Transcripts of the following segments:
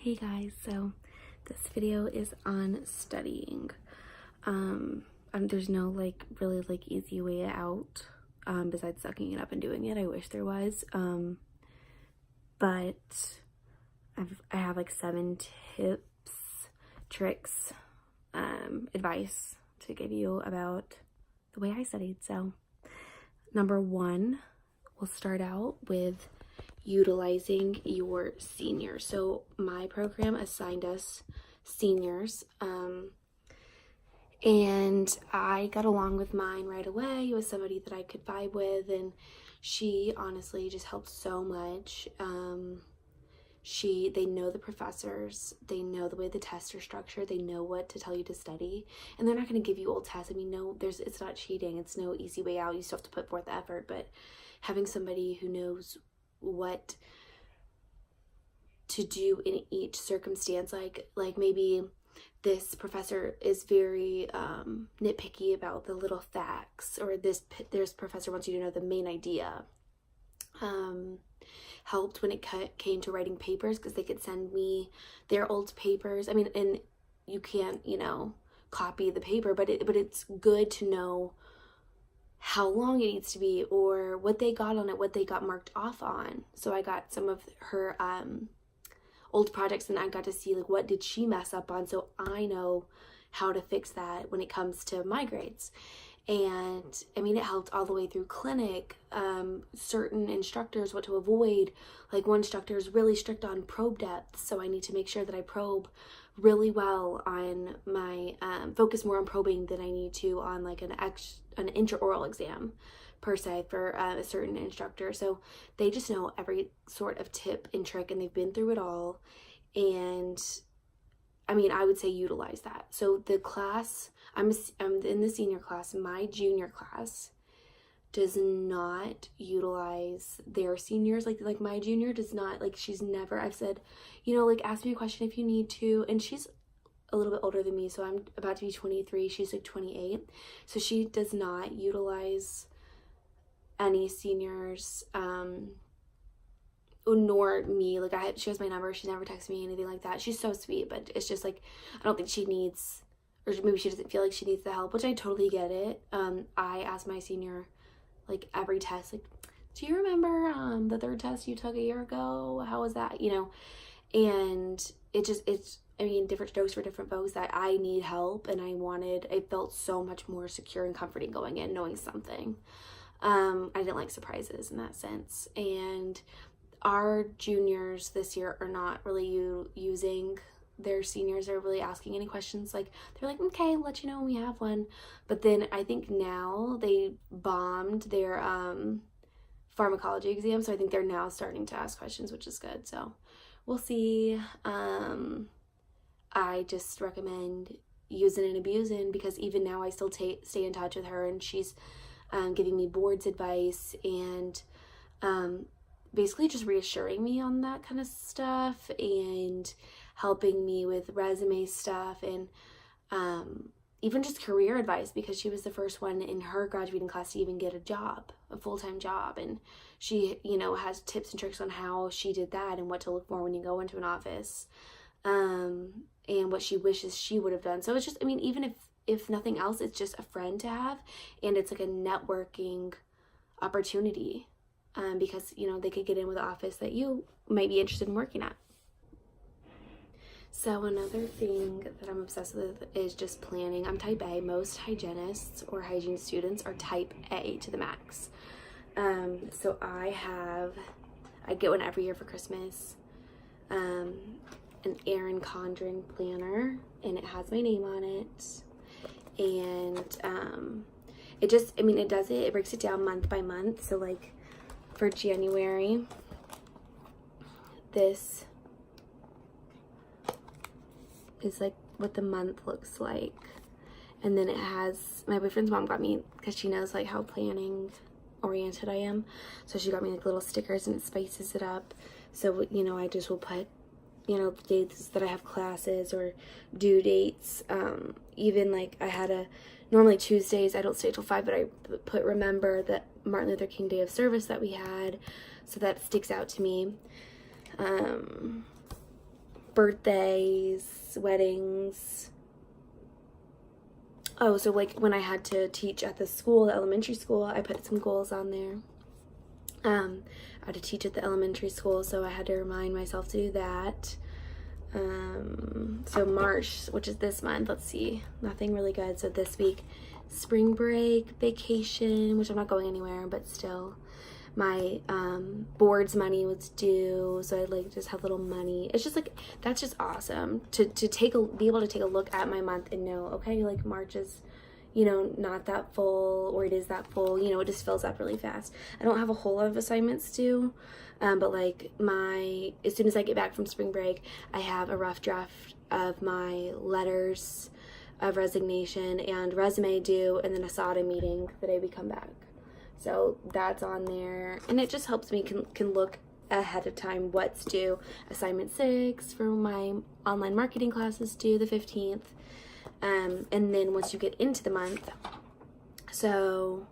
Hey guys, so this video is on studying. There's no really easy way out besides sucking it up and doing it. I wish there was. But I have like 7 tips, tricks, advice to give you about the way I studied. So number 1, we'll start out with utilizing your seniors. So my program assigned us seniors, and I got along with mine right away. It was somebody that I could vibe with, and she honestly just helped so much. They know the professors, they know the way the tests are structured, they know what to tell you to study, and they're not going to give you old tests. I mean, no, it's not cheating, it's no easy way out. You still have to put forth the effort, but having somebody who knows what to do in each circumstance, like maybe this professor is very nitpicky about the little facts, or this professor wants you to know the main idea. Helped when it came to writing papers, because they could send me their old papers. I mean, and you can't, copy the paper, but it's good to know how long it needs to be, or what they got on it, what they got marked off on. So I got some of her old projects, and I got to see what did she mess up on, so I know how to fix that when it comes to my grades. And I mean, it helped all the way through clinic. Certain instructors, what to avoid. Like one instructor is really strict on probe depth, so I need to make sure that I probe really well on my focus more on probing than I need to on like an intraoral exam per se for a certain instructor. So they just know every sort of tip and trick, and they've been through it all. And I mean, I would say utilize that. So the class, I'm in the senior class. My junior class does not utilize their seniors. Like my junior does not, she's never, I've said, ask me a question if you need to. And she's a little bit older than me, so I'm about to be 23. She's 28. So she does not utilize any seniors, nor me. She has my number. She never texts me, anything like that. She's so sweet, but it's just I don't think she needs, or maybe she doesn't feel like she needs the help, which I totally get it. I asked my senior every test, do you remember the 3rd test you took a year ago? How was that? And it's different strokes for different folks. That I need help, and I felt so much more secure and comforting going in knowing something. I didn't like surprises in that sense. And our juniors this year are not really using their seniors. Are really asking any questions. They're like, okay, I'll let you know when we have one. But then I think now they bombed their pharmacology exam, so I think they're now starting to ask questions, which is good. So we'll see. I just recommend using and abusing, because even now I still stay in touch with her, and she's giving me boards advice, and basically just reassuring me on that kind of stuff, and helping me with resume stuff, and even just career advice, because she was the first one in her graduating class to even get a full-time job, and she has tips and tricks on how she did that, and what to look for when you go into an office, and what she wishes she would have done. So it's just, even if nothing else, it's just a friend to have, and it's a networking opportunity, because they could get in with an office that you might be interested in working at. So another thing that I'm obsessed with is just planning. I'm type A. Most hygienists or hygiene students are type A to the max. So I get one every year for Christmas, an Erin Condren planner, and it has my name on it. And it breaks it down month by month. So for January, this is what the month looks like. And then it has, my boyfriend's mom got me, because she knows how planning oriented I am, so she got me little stickers, and it spices it up. So I just will put dates that I have classes, or due dates. Even I had normally Tuesdays, I don't stay till 5, but I put remember that Martin Luther King Day of Service that we had, so that sticks out to me. birthdays, weddings. Oh, so like when I had to teach at the school, the elementary school, I put some goals on there. I had to teach at the elementary school, so I had to remind myself to do that. So March, which is this month, let's see, nothing really good. So this week, spring break, vacation, which I'm not going anywhere, but still, my board's money was due, so I like just have little money. It's just like, that's just awesome to be able to take a look at my month and know, okay, like March is, you know, not that full, or it is that full, you know, it just fills up really fast. I don't have a whole lot of assignments due, but like as soon as I get back from spring break, I have a rough draft of my letters of resignation and resume due, and then a SADA meeting the day we come back. So that's on there, and it just helps me can look ahead of time what's due. Assignment 6 for my online marketing classes due the 15th. And then once you get into the month, so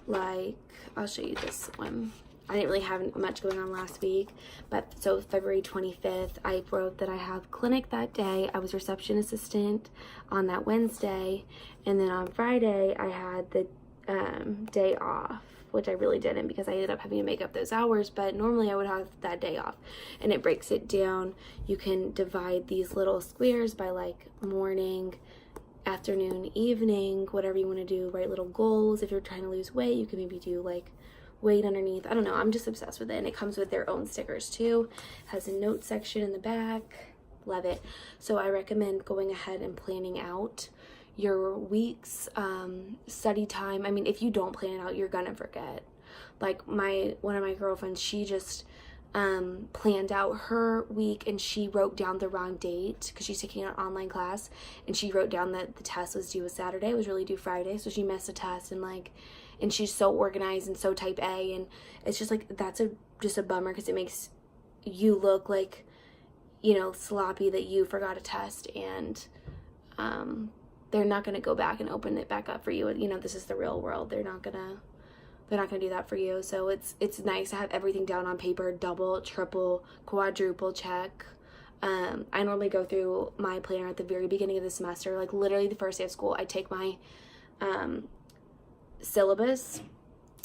like, I'll show you this one. I didn't really have much going on last week, but so February 25th, I wrote that I have clinic that day. I was reception assistant on that Wednesday, and then on Friday, I had the day off, which I really didn't because I ended up having to make up those hours, but normally I would have that day off. And it breaks it down. You can divide these little squares by like morning, afternoon, evening, whatever you want to do, write little goals. If you're trying to lose weight, you can maybe do like weight underneath. I don't know, I'm just obsessed with it, and it comes with their own stickers too. Has a note section in the back. Love it. So I recommend going ahead and planning out your week's study time. I mean, if you don't plan it out, you're gonna forget. Like one of my girlfriends, she just planned out her week, and she wrote down the wrong date because she's taking an online class, and she wrote down that the test was due a Saturday. It was really due Friday, so she missed a test, and she's so organized and so type A, and it's just like, that's just a bummer because it makes you look like, you know, sloppy that you forgot a test, and they're not going to go back and open it back up for you. You know, this is the real world. They're not going to do that for you. So it's nice to have everything down on paper, double, triple, quadruple check. I normally go through my planner at the very beginning of the semester, like literally the first day of school. I take my syllabus,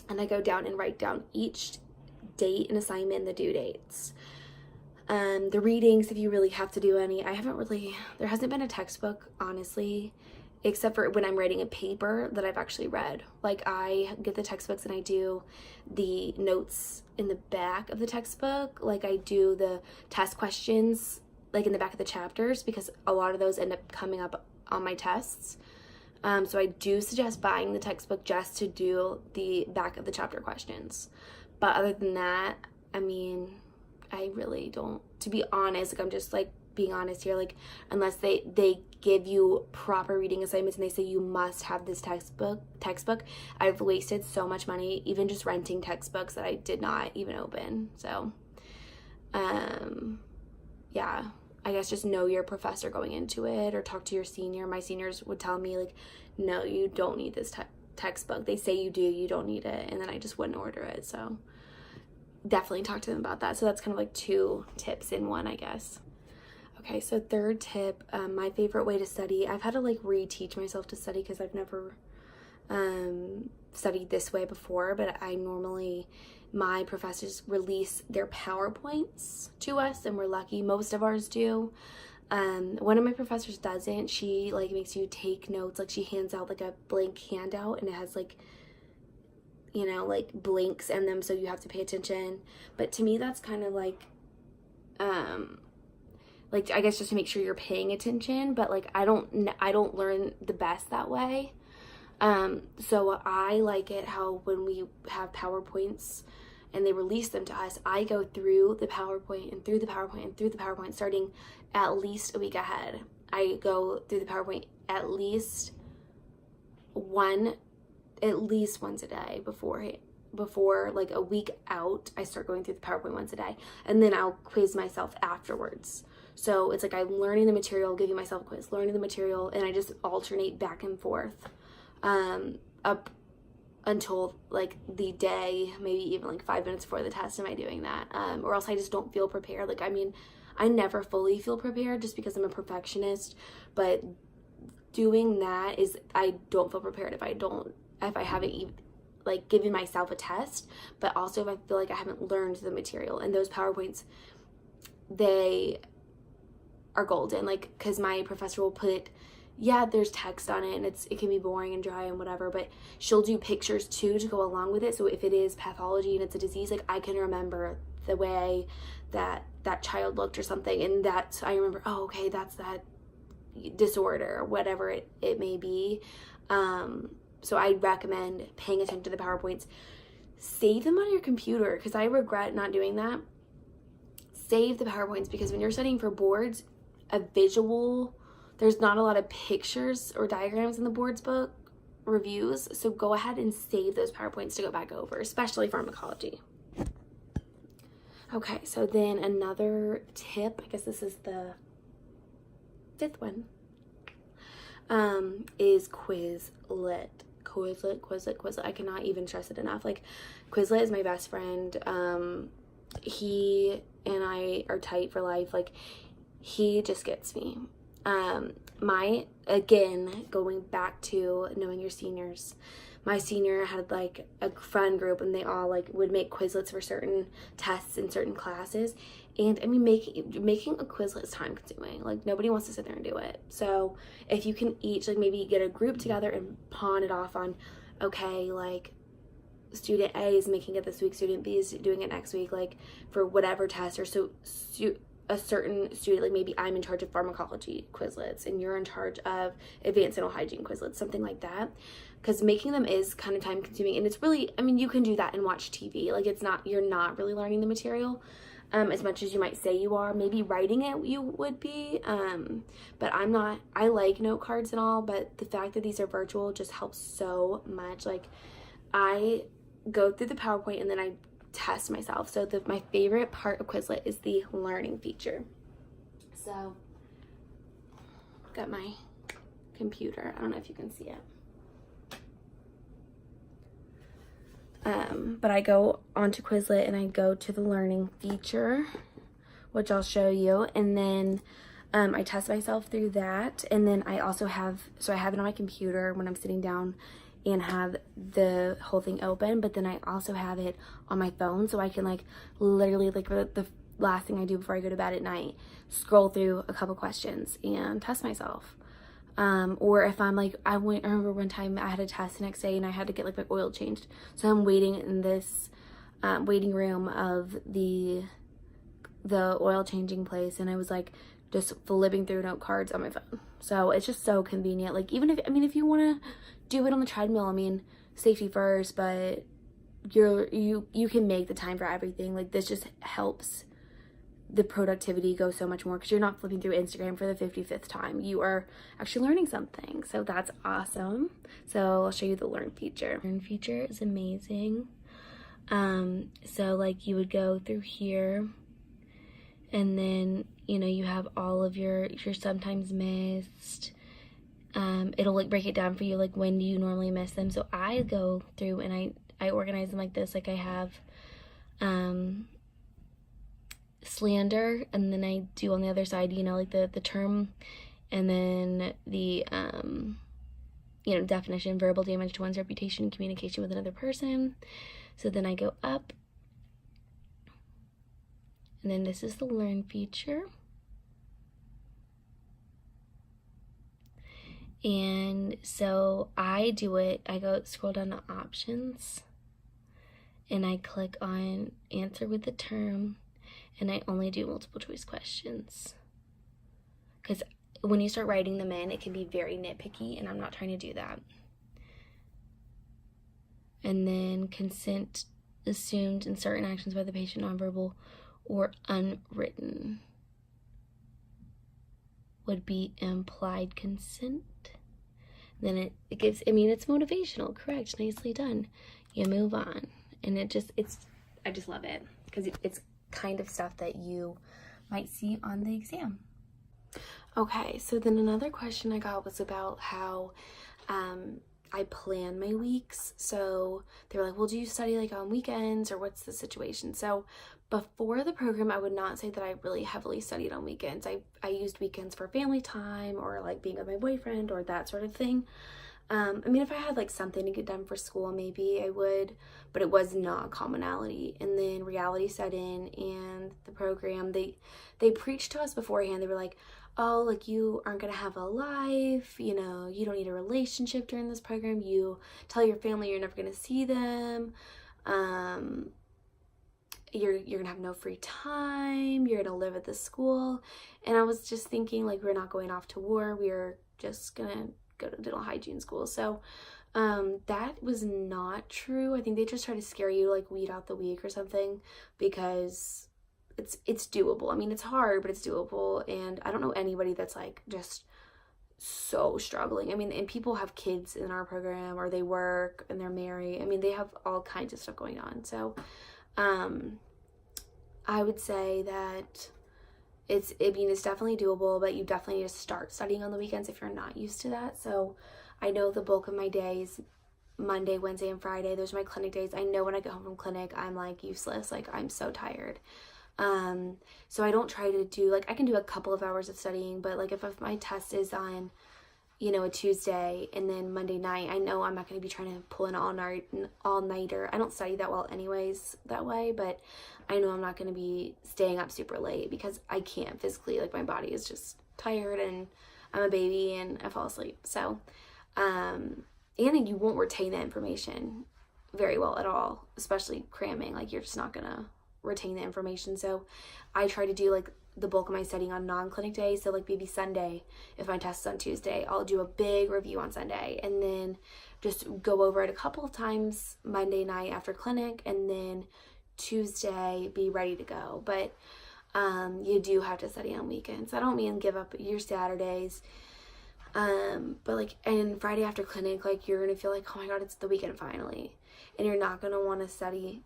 and I go down and write down each date and assignment and the due dates. The readings, if you really have to do any. There hasn't been a textbook, honestly, except for when I'm writing a paper that I've actually read. Like, I get the textbooks and I do the notes in the back of the textbook. Like, I do the test questions, like, in the back of the chapters, because a lot of those end up coming up on my tests. So I do suggest buying the textbook just to do the back of the chapter questions. But other than that, I mean, I really don't, to be honest, like, I'm just like being honest here, like, unless they give you proper reading assignments and they say you must have this textbook, I've wasted so much money even just renting textbooks that I did not even open. So yeah, I guess just know your professor going into it, or talk to your senior. My seniors would tell me, like, no, you don't need this textbook. They say you do, you don't need it, and then I just wouldn't order it. So definitely talk to them about that. So that's kind of like 2 tips in one, I guess. Okay, so third tip, my favorite way to study. I've had to like reteach myself to study because I've never studied this way before, but my professors release their PowerPoints to us, and we're lucky. Most of ours do. One of my professors doesn't. She like makes you take notes. Like, she hands out like a blank handout, and it has like, you know, like blinks in them, so you have to pay attention. But to me, that's kind of like I guess just to make sure you're paying attention, but like I don't learn the best that way. So I like it how when we have PowerPoints and they release them to us, I go through the PowerPoint and through the PowerPoint and through the PowerPoint starting at least a week ahead. I go through the PowerPoint at least once a day before like a week out. I start going through the PowerPoint once a day, and then I'll quiz myself afterwards. So it's like I'm learning the material, giving myself a quiz, learning the material, and I just alternate back and forth up until like the day, maybe even like 5 minutes before the test. Am I doing that? Or else I just don't feel prepared. Like, I mean, I never fully feel prepared just because I'm a perfectionist, but doing that is, I don't feel prepared if I haven't even like given myself a test, but also if I feel like I haven't learned the material. And those PowerPoints, they are golden, like, because my professor will put, yeah, there's text on it and it can be boring and dry and whatever, but she'll do pictures too to go along with it. So if it is pathology and it's a disease, like, I can remember the way that child looked or something, and that's, I remember, oh, okay, that's that disorder or whatever it may be. So I recommend paying attention to the PowerPoints. Save them on your computer, because I regret not doing that. Save the PowerPoints, because when you're studying for boards, a visual, there's not a lot of pictures or diagrams in the boards book reviews, so go ahead and save those PowerPoints to go back over, especially pharmacology. Okay, so then another tip, I guess this is the 5th one, is Quizlet. Quizlet. I cannot even stress it enough. Like, Quizlet is my best friend. He and I are tight for life. Like, he just gets me. Again, going back to knowing your seniors, my senior had like a friend group, and they all like would make Quizlets for certain tests in certain classes. And I mean, making a Quizlet is time consuming. Like, nobody wants to sit there and do it. So if you can each, like, maybe get a group together and pawn it off on, okay, like, student A is making it this week, student B is doing it next week, like, for whatever test, or so a certain student, like, maybe I'm in charge of pharmacology Quizlets and you're in charge of advanced dental hygiene Quizlets, something like that. Because making them is kind of time consuming, and it's really, I mean, you can do that and watch TV. Like, it's not, you're not really learning the material as much as you might say you are. Maybe writing it you would be, but I'm not. I like note cards and all, but the fact that these are virtual just helps so much. Like, I go through the PowerPoint and then I test myself. So my favorite part of Quizlet is the learning feature. So got my computer, I don't know if you can see it, but I go onto Quizlet and I go to the learning feature, which I'll show you, and then I test myself through that. And then I also have, so I have it on my computer when I'm sitting down and have the whole thing open, but then I also have it on my phone, so I can like literally, like, for the last thing I do before I go to bed at night, scroll through a couple questions and test myself. Or if I'm like, I remember one time I had a test the next day and I had to get like my oil changed, so I'm waiting in this waiting room of the oil changing place, and I was like just flipping through note cards on my phone. So it's just so convenient. Like, even if, I mean, if you want to do it on the treadmill, I mean, safety first, but you can make the time for everything. Like, this just helps the productivity go so much more, because you're not flipping through Instagram for the 55th time. You are actually learning something, so that's awesome. So I'll show you the learn feature. Learn feature is amazing. So like, you would go through here, and then, you know, you have all of your sometimes missed. It'll like break it down for you, like, when do you normally miss them. So I go through and I organize them like this. Like, I have slander, and then I do on the other side, you know, like the term, and then the you know, definition: verbal damage to one's reputation and communication with another person. So then I go up, and then this is the learn feature. And so I do it, I go scroll down to options, and I click on answer with the term, and I only do multiple choice questions, because when you start writing them in, it can be very nitpicky, and I'm not trying to do that. And then consent assumed in certain actions by the patient, nonverbal or unwritten, would be implied consent. Then it gives, I mean, it's motivational, correct, nicely done. You move on, and I just love it, because it's kind of stuff that you might see on the exam. Okay, so then another question I got was about how I plan my weeks. So they were like, well, do you study like on weekends or what's the situation? So before the program, I would not say that I really heavily studied on weekends. I used weekends for family time or like being with my boyfriend or that sort of thing. I mean, if I had like something to get done for school, maybe I would, but it was not a commonality. And then reality set in, and the program, they preached to us beforehand. They were like, oh, like you aren't gonna have a life, you know, you don't need a relationship during this program. You tell your family you're never gonna see them. You're gonna have no free time. You're gonna live at the school. And I was just thinking, like, we're not going off to war. We're just gonna go to dental hygiene school. So that was not true. I think they just try to scare you, like weed out the week or something, because it's doable. I mean, it's hard, but it's doable. And I don't know anybody that's like just so struggling. I mean, and people have kids in our program, or they work and they're married. I mean, they have all kinds of stuff going on. So I would say that it's definitely doable, but you definitely need to start studying on the weekends if you're not used to that. So I know the bulk of my days, Monday, Wednesday, and Friday, those are my clinic days. I know when I get home from clinic, I'm like useless. Like, I'm so tired. So I don't try to do, like, I can do a couple of hours of studying, but like if my test is on, you know, a Tuesday, and then Monday night, I know I'm not going to be trying to pull an all-nighter. I don't study that well anyways that way, but I know I'm not going to be staying up super late because I can't physically, like, my body is just tired, and I'm a baby and I fall asleep. So, and you won't retain that information very well at all, especially cramming. Like, you're just not going to retain the information. So I try to do like the bulk of my studying on non-clinic days. So like maybe Sunday, if my test is on Tuesday, I'll do a big review on Sunday, and then just go over it a couple of times Monday night after clinic, and then Tuesday be ready to go. But you do have to study on weekends. I don't mean give up your Saturdays, but like, and Friday after clinic, like, you're gonna feel like, oh my god, it's the weekend finally, and you're not gonna want to study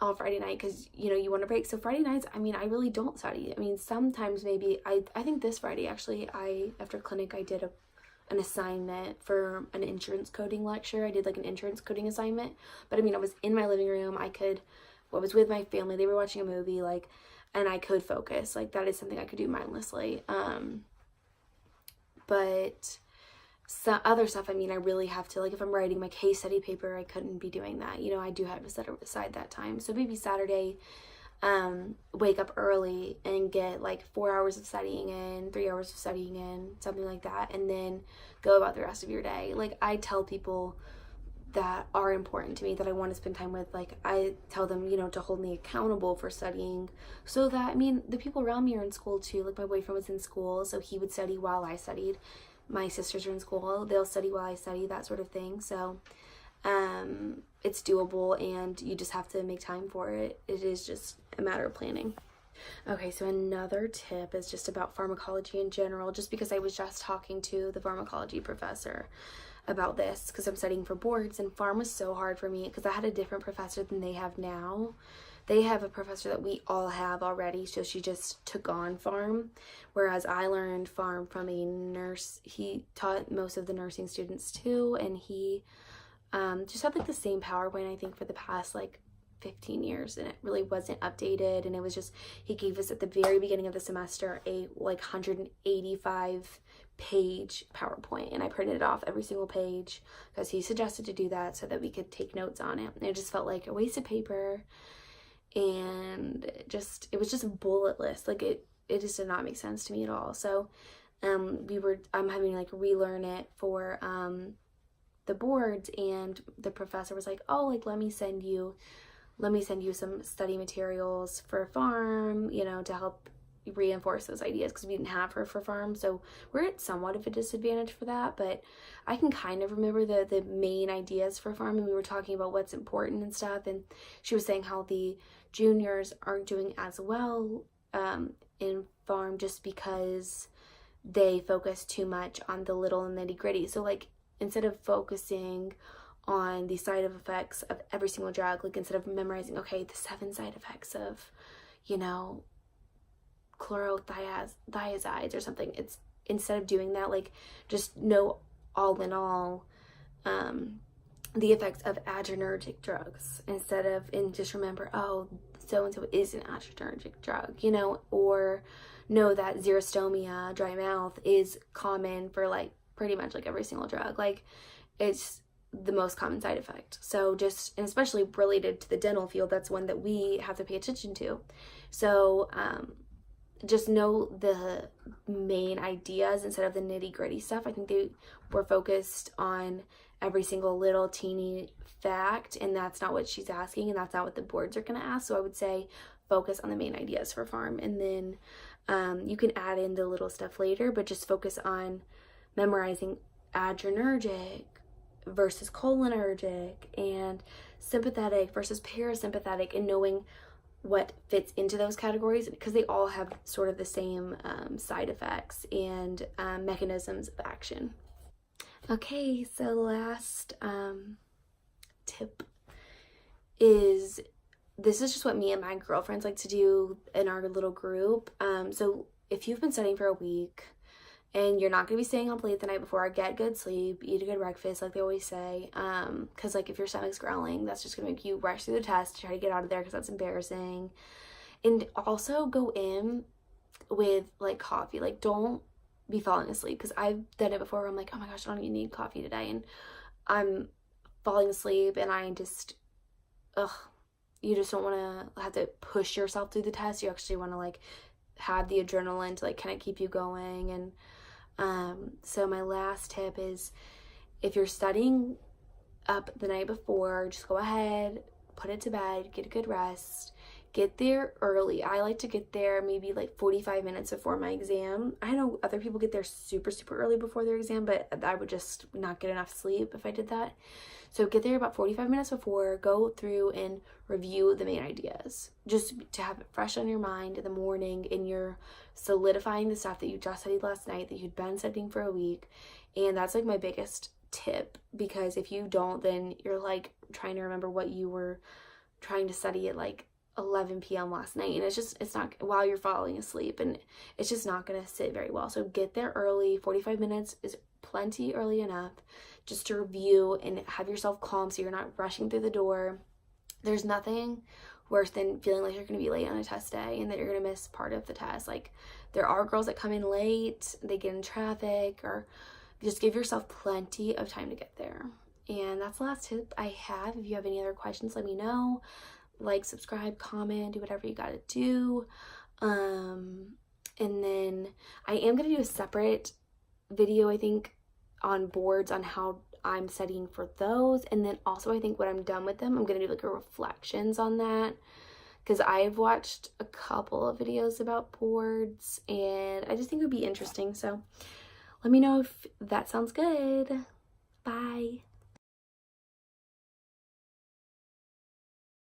on Friday night because, you know, you want to break. So Friday nights, I mean, I really don't study. I mean, sometimes maybe I think this Friday, actually, after clinic, I did an assignment for an insurance coding lecture. I did like an insurance coding assignment, but I mean, I was in my living room. I was with my family. They were watching a movie, like, and I could focus. Like, that is something I could do mindlessly. But some other stuff, I mean, I really have to, like, if I'm writing my case study paper, I couldn't be doing that. You know, I do have to set aside that time. So maybe Saturday, wake up early and get like 4 hours of studying in, 3 hours of studying in, something like that, and then go about the rest of your day. Like, I tell people that are important to me, that I want to spend time with, like, I tell them, you know, to hold me accountable for studying, so that, I mean, the people around me are in school too. Like, my boyfriend was in school, so he would study while I studied. My sisters are in school, they'll study while I study, that sort of thing. So it's doable, and you just have to make time for it. It is just a matter of planning. Okay, so another tip is just about pharmacology in general, just because I was just talking to the pharmacology professor about this, because I'm studying for boards, and pharm was so hard for me because I had a different professor than they have now. They have a professor that we all have already, so she just took on pharm, whereas I learned pharm from a nurse. He taught most of the nursing students too, and he just had like the same PowerPoint, I think, for the past like 15 years, and it really wasn't updated. And it was just, he gave us at the very beginning of the semester a like 185 page PowerPoint, and I printed it off every single page because he suggested to do that so that we could take notes on it. And it just felt like a waste of paper, and it was just a bullet list. Like, it just did not make sense to me at all. So I'm having to like relearn it for the boards, and the professor was like, oh, like, let me send you some study materials for pharm, you know, to help reinforce those ideas, because we didn't have her for pharm, so we're at somewhat of a disadvantage for that. But I can kind of remember the main ideas for pharm, and we were talking about what's important and stuff, and she was saying how the juniors aren't doing as well in pharm just because they focus too much on the little nitty gritty. So like, instead of focusing on the side effects of every single drug, like, instead of memorizing, okay, the 7 side effects of, you know, chlorothiazides or something, it's, instead of doing that, like, just know all in all the effects of adrenergic drugs instead of, and just remember, oh, so-and-so is an adrenergic drug, you know, or know that xerostomia, dry mouth, is common for like pretty much like every single drug. Like, it's the most common side effect. So just, and especially related to the dental field, that's one that we have to pay attention to. So just know the main ideas instead of the nitty-gritty stuff. I think they were focused on every single little teeny fact, and that's not what she's asking, and that's not what the boards are going to ask. So I would say focus on the main ideas for pharm, and then you can add in the little stuff later, but just focus on memorizing adrenergic versus cholinergic and sympathetic versus parasympathetic, and knowing what fits into those categories, because they all have sort of the same side effects and mechanisms of action. Okay, so last tip is, this is just what me and my girlfriends like to do in our little group. So if you've been studying for a week and you're not going to be staying up late the night before, get good sleep, eat a good breakfast, like they always say, because like if your stomach's growling, that's just going to make you rush through the test, try to get out of there because that's embarrassing. And also go in with like coffee. Like, don't be falling asleep, because I've done it before where I'm like, oh my gosh, I don't even need coffee today, and I'm falling asleep, and I just, you just don't want to have to push yourself through the test. You actually want to like have the adrenaline to like kind of keep you going. And so my last tip is, if you're studying up the night before, just go ahead, put it to bed, get a good rest, get there early. I like to get there maybe like 45 minutes before my exam. I know other people get there super, super early before their exam, but I would just not get enough sleep if I did that. So get there about 45 minutes before, go through and review the main ideas, just to have it fresh on your mind in the morning, and you're solidifying the stuff that you just studied last night, that you'd been studying for a week. And that's like my biggest tip, because if you don't, then you're like trying to remember what you were trying to study at like 11 p.m. last night, and it's not while you're falling asleep, and it's just not going to sit very well. So get there early. 45 minutes is plenty early enough just to review and have yourself calm, so you're not rushing through the door. There's nothing worse than feeling like you're going to be late on a test day and that you're going to miss part of the test. Like, there are girls that come in late, they get in traffic, or just give yourself plenty of time to get there. And that's the last tip I have. If you have any other questions, let me know. Like, subscribe, comment, do whatever you gotta do. And then I am gonna do a separate video, I think, on boards, on how I'm studying for those. And then also, I think when I'm done with them, I'm gonna do like a reflections on that, because I've watched a couple of videos about boards and I just think it would be interesting. So let me know if that sounds good. Bye.